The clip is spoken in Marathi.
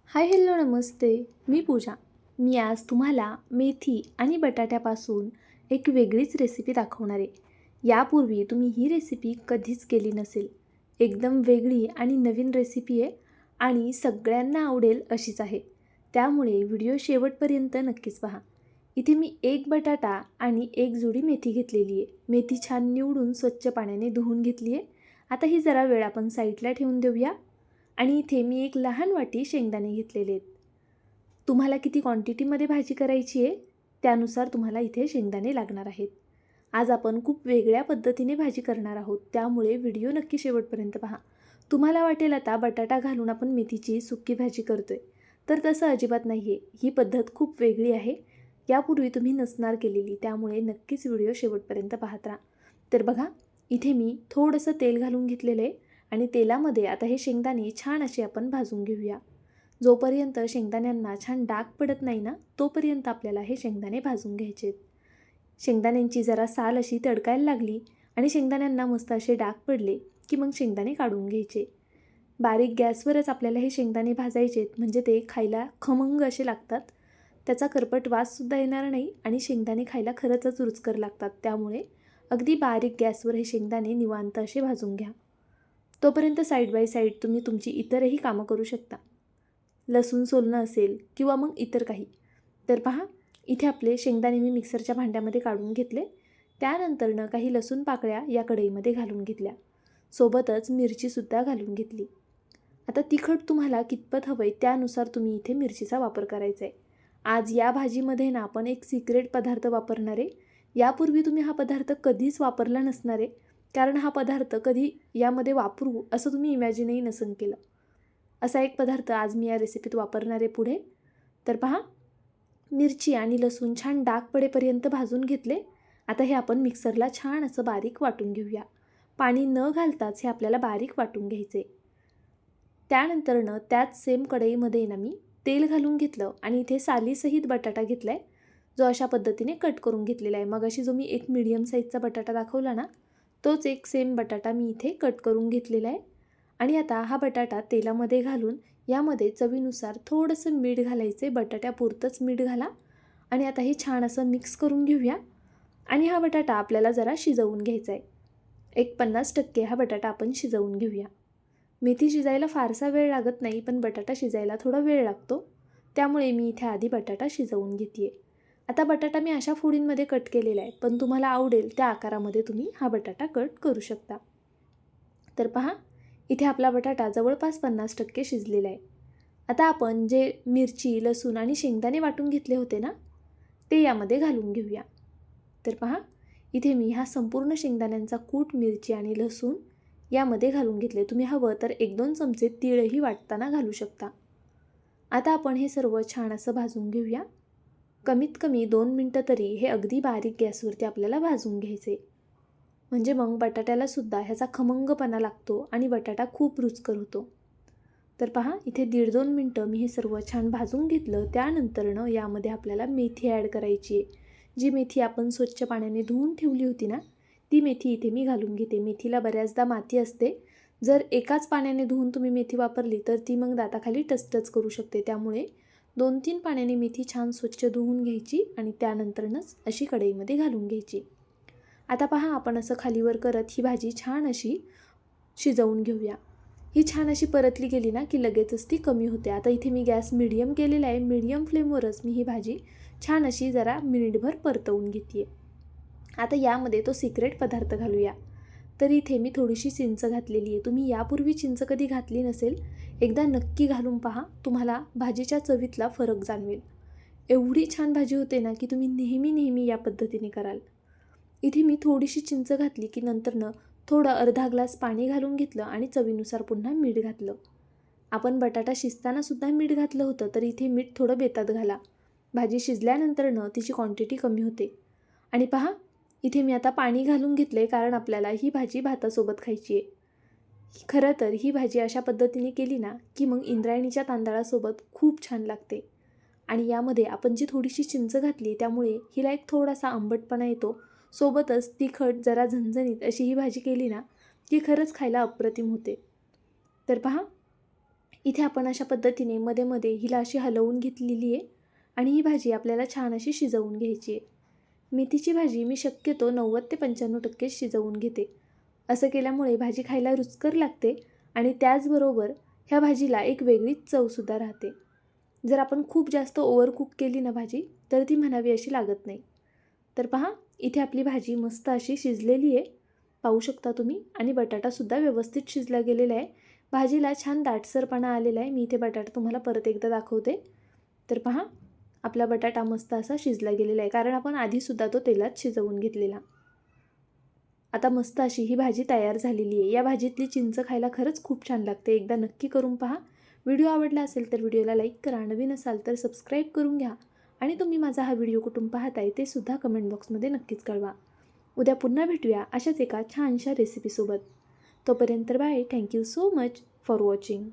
हाय हॅलो नमस्ते. मी पूजा. मी आज तुम्हाला मेथी आणि बटाट्यापासून एक वेगळीच रेसिपी दाखवणार आहे. यापूर्वी तुम्ही ही रेसिपी कधीच केली नसेल. एकदम वेगळी आणि नवीन रेसिपी आहे आणि सगळ्यांना आवडेल अशीच आहे. त्यामुळे व्हिडिओ शेवटपर्यंत नक्कीच पहा. इथे मी एक बटाटा आणि एक जुडी मेथी घेतलेली आहे. मेथी छान निवडून स्वच्छ पाण्याने धुवून घेतली आहे. आता ही जरा वेळ आपण साईडला ठेवून देऊया. आणि इथे मी एक लहान वाटी शेंगदाणे घेतलेले आहेत. तुम्हाला किती क्वांटिटीमध्ये भाजी करायची आहे त्यानुसार तुम्हाला इथे शेंगदाणे लागणार आहेत. आज आपण खूप वेगळ्या पद्धतीने भाजी करणार आहोत, त्यामुळे व्हिडिओ नक्की शेवटपर्यंत पहा. तुम्हाला वाटेल आता बटाटा घालून आपण मेथीची सुक्की भाजी करतोय, तर तसं अजिबात नाही आहे. ही पद्धत खूप वेगळी आहे. यापूर्वी तुम्ही नसणार केलेली, त्यामुळे नक्कीच व्हिडिओ शेवटपर्यंत पाहत राहा. तर बघा, इथे मी थोडंसं तेल घालून घेतलेलं आहे आणि तेलामध्ये आता हे शेंगदाणे छान असे आपण भाजून घेऊया. जोपर्यंत शेंगदाण्यांना छान डाग पडत नाही ना, तोपर्यंत आपल्याला हे शेंगदाणे भाजून घ्यायचे आहेत. शेंगदाण्यांची जरा साल अशी तडकायला लागली आणि शेंगदाण्यांना मस्त असे डाग पडले की मग शेंगदाणे काढून घ्यायचे. बारीक गॅसवरच आपल्याला हे शेंगदाणे भाजायचे आहेत, म्हणजे ते खायला खमंग असे लागतात. त्याचा करपट वाससुद्धा येणार नाही आणि शेंगदाणे खायला खरंच रुचकर लागतात. त्यामुळे अगदी बारीक गॅसवर हे शेंगदाणे निवांत असे भाजून घ्या. तोपर्यंत साईड बाय साईड तुम्ही तुमची इतरही कामं करू शकता. लसूण सोलणं असेल किंवा मग इतर काही. तर पहा, इथे आपले शेंगदाणे मी मिक्सरच्या भांड्यामध्ये काढून घेतले. त्यानंतरनं काही लसूण पाकळ्या या कढईमध्ये घालून घेतल्या. सोबतच मिरचीसुद्धा घालून घेतली. आता तिखट तुम्हाला कितपत हवं आहे त्यानुसार तुम्ही इथे मिरचीचा वापर करायचा आहे. आज या भाजीमध्ये ना आपण एक सिक्रेट पदार्थ वापरणार आहे. यापूर्वी तुम्ही हा पदार्थ कधीच वापरला नसणार आहे, कारण हा पदार्थ कधी यामध्ये वापरू असं तुम्ही इमॅजिनही नसेल केलं. असा एक पदार्थ आज मी या रेसिपीत वापरणार आहे पुढे. तर पहा, मिरची आणि लसूण छान डाग पडेपर्यंत भाजून घेतले. आता हे आपण मिक्सरला छान असं बारीक वाटून घेऊया. पाणी न घालताच हे आपल्याला बारीक वाटून घ्यायचे. त्यानंतरनं त्याच सेम कढईमध्ये ना मी तेल घालून घेतलं आणि इथे सालीसहित बटाटा घेतला आहे, जो अशा पद्धतीने कट करून घेतलेला आहे. मग अशी जो मी एक मीडियम साईजचा बटाटा दाखवला ना, तोच एक सेम बटाटा मी इथे कट करून घेतलेला आहे. आणि आता हा बटाटा तेलामध्ये घालून यामध्ये चवीनुसार थोडंसं मीठ घालायचे. बटाट्यापुरतंच मीठ घाला आणि आता हे छान असं मिक्स करून घेऊया. आणि हा बटाटा आपल्याला जरा शिजवून घ्यायचा आहे. एक 50% हा बटाटा आपण शिजवून घेऊया. मेथी शिजायला फारसा वेळ लागत नाही, पण बटाटा शिजायला थोडा वेळ लागतो. त्यामुळे मी इथे आधी बटाटा शिजवून घेते आहे. आता बटाटा मी अशा फोडींमध्ये कट केलेला आहे, पण तुम्हाला आवडेल त्या आकारामध्ये तुम्ही हा बटाटा कट करू शकता. तर पहा, इथे आपला बटाटा जवळपास 50% शिजलेला आहे. आता आपण जे मिरची, लसूण आणि शेंगदाणे वाटून घेतले होते ना, ते यामध्ये घालून घेऊया. तर पहा, इथे मी हा संपूर्ण शेंगदाण्यांचा कूट, मिरची आणि लसूण यामध्ये घालून घेतले. तुम्ही हवं तर 1-2 चमचे तीळही वाटताना घालू शकता. आता आपण हे सर्व छान असं भाजून घेऊया. कमीत कमी 2 मिनटं तरी हे अगदी बारीक गॅसवरती आपल्याला भाजून घ्यायचे. म्हणजे मग बटाट्यालासुद्धा ह्याचा खमंगपणा लागतो आणि बटाटा खूप रुचकर होतो. तर पहा, इथे 1.5-2 मिनटं मी हे सर्व छान भाजून घेतलं. त्यानंतरनं यामध्ये आपल्याला मेथी ॲड करायची आहे. जी मेथी आपण स्वच्छ पाण्याने धुवून ठेवली होती ना, ती मेथी इथे मी घालून घेते. मेथीला बऱ्याचदा माती असते. जर एकाच पाण्याने धुवून तुम्ही मेथी वापरली तर ती मग दाताखाली टचटच करू शकते. त्यामुळे 2-3 पाण्याने मेथी छान स्वच्छ धुवून घ्यायची आणि त्यानंतरनंच अशी कढईमध्ये घालून घ्यायची. आता पहा, आपण असं खालीवर करत ही भाजी छान अशी शिजवून घेऊया. ही छान अशी परतली गेली ना की लगेचच ती कमी होते. आता इथे मी गॅस मीडियम केलेला आहे. मीडियम फ्लेमवरच मी ही भाजी छान अशी जरा मिनिटभर परतवून घेते आहे. आता यामध्ये तो सिक्रेट पदार्थ घालूया. तर इथे मी थोडीशी चिंच घातलेली आहे. तुम्ही यापूर्वी चिंच कधी घातली नसेल, एकदा नक्की घालून पहा. तुम्हाला भाजीच्या चवीतला फरक जाणवेल. एवढी छान भाजी होते ना की तुम्ही नेहमी या पद्धतीने कराल. इथे मी थोडीशी चिंच घातली की नंतरनं थोडं अर्धा ग्लास पाणी घालून घेतलं आणि चवीनुसार पुन्हा मीठ घातलं. आपण बटाटा शिजतानासुद्धा मीठ घातलं होतं, तर इथे मीठ थोडं बेतात घाला. भाजी शिजल्यानंतरनं तिची क्वांटिटी कमी होते. आणि पहा, इथे मी आता पाणी घालून घेतलं आहे, कारण आपल्याला ही भाजी भातासोबत खायची आहे. खरं तर ही भाजी अशा पद्धतीने केली ना की मग इंद्रायणीच्या तांदळासोबत खूप छान लागते. आणि यामध्ये आपण जी थोडीशी चिंच घातली त्यामुळे हिला एक थोडासा आंबटपणा येतो. सोबतच तिखट जरा झणझणीत अशी ही भाजी केली ना की खरंच खायला अप्रतिम होते. तर पहा, इथे आपण अशा पद्धतीने मध्ये मध्ये हिला अशी हलवून घेतलेली आहे आणि ही भाजी आपल्याला छान अशी शिजवून घ्यायची आहे. मेथीची भाजी मी शक्यतो 90 ते 95% शिजवून घेते. असं केल्यामुळे भाजी खायला रुचकर लागते आणि त्याचबरोबर ह्या भाजीला एक वेगळीच चवसुद्धा राहते. जर आपण खूप जास्त ओव्हर कुक केली ना भाजी तर ती म्हणावी अशी लागत नाही. तर पहा, इथे आपली भाजी मस्त अशी शिजलेली आहे, पाहू शकता तुम्ही. आणि बटाटासुद्धा व्यवस्थित शिजला गेलेला आहे. भाजीला छान दाटसरपणा आलेला आहे. मी इथे बटाटा तुम्हाला परत एकदा दाखवते. तर पहा, आपला बटाटा मस्त असा शिजला गेलेला आहे, कारण आपण आधीसुद्धा तो तेलात शिजवून घेतलेला. आता मस्त अशी ही भाजी तयार झालेली आहे. या भाजीतली चिंच खायला खरंच खूप छान लागते. एकदा नक्की करून पहा. व्हिडिओ आवडला असेल तर व्हिडिओला लाईक करा, नवीन असाल तर सबस्क्राईब करून घ्या आणि तुम्ही माझा हा व्हिडिओ कुठून पाहताय ते सुद्धा कमेंट बॉक्समध्ये नक्कीच कळवा. उद्या पुन्हा भेटूया अशाच एका छानशा रेसिपीसोबत. तोपर्यंत bye. Thank you so much for watching.